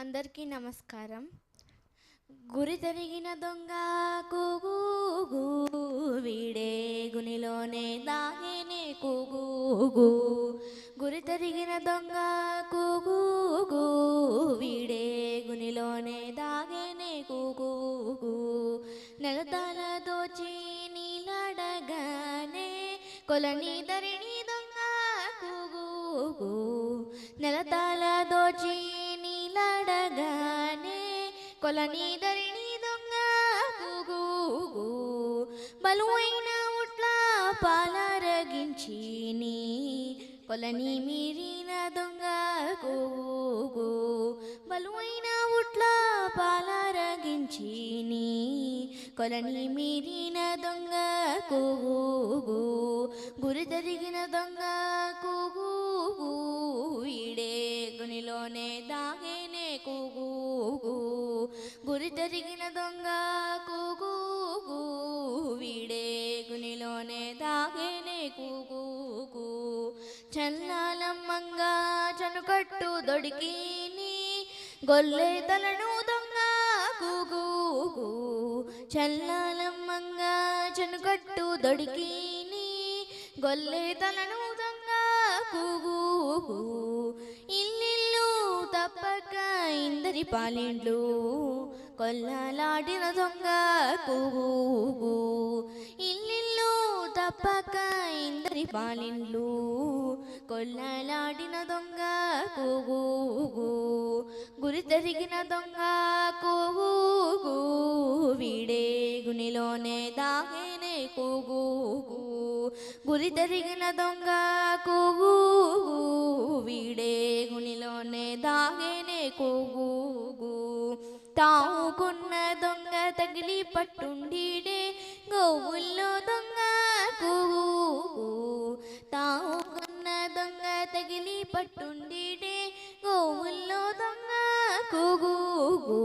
అందరికీ నమస్కారం. గురి తరిగిన దొంగ కూగూగు, వీడే గునిలోనే దాగేనే కూగూగు. గురి తరిగిన దొంగ కూగూగు, వీడే గునిలోనే దాగేనే కూగూగు. నెలతాల దోచి నీలాడగానే కొలని ధరిణి దొంగ కూగూగు. నెలతాల దోచి నీలాడగానే కొలని ధరిణి దొంగ కూగూగు. బలువైన ఉట్ల పాలరగించి నీ కొలని మీరిన దొంగ కూగూగు. బలువైన ఉట్ల పాలరగించి నీ కొలని మీరిన దొంగ కూగూగు. గురి తరిగిన దొంగ కూగూగు, వీడే గునిలోనే దాగేనే కూగూగు. గురి తరిగిన దొంగ కూగూగు, వీడే గునిలోనే దాగేనే కూగూగు. చల్లాలమ్మంగా చనుకట్టు దొడికిని గొల్లె తలను దొంగ కూగూగు. చల్లాలమ్మంగా చనుకట్టు దొడికిని గొల్లె తలను దొంగ కూగూగు. ఇల్లిల్లు తప్పక ఇందరి పాలిండ్లు కొల్లలాడిన దొంగ కూగూగు. ఇల్లిల్లు తప్పక ఇందరి పాలిండ్లు కొల్లలాడిన దొంగ కూగూగు. గురి తరిగిన దొంగ కూగూగు, వీడే గునిలోనే దాగేనే కూగూగు. గురి తరిగిన దొంగ కూగూగు, వీడే గునిలోనే దాగేనే కూగూగు. తావుకున్న దొంగ తగిలి పట్టుండిడే గోవుల్లో దొంగ కూగూగు. తావుకున్న దొంగ తగిలి పట్టుండిడే గోవుల్లో దొంగ కూగూగు.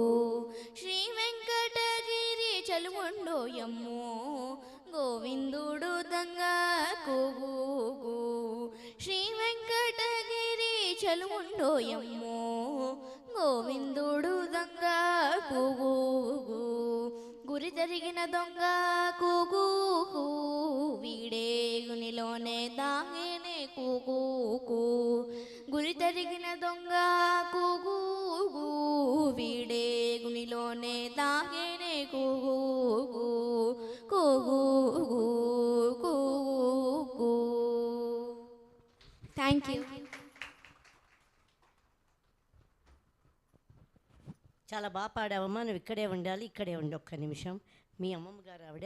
శ్రీ వెంకటగిరి చలుముండోయమ్మో గోవిందుడు దొంగ కూగూగు. శ్రీ వెంకటగిరి చలుముండోయమ్మో గోవిందుడు దొంగ కూగూగు. గురి తరిగిన దొంగ కూగూగు, వీడే గునిలోనే దాగేనే కూగూగు. గురి తరిగిన దొంగ కూగూగు, వీడే గునిలోనే దాగేనే కూగూగు. కూగూగు కూగూగు. Thank you. చాలా బాగా పాడావమ్మా. నువ్వు ఇక్కడే ఉండాలి, ఇక్కడే ఉండి ఒక్క నిమిషం. మీ అమ్మమ్మ గారు ఆవిడ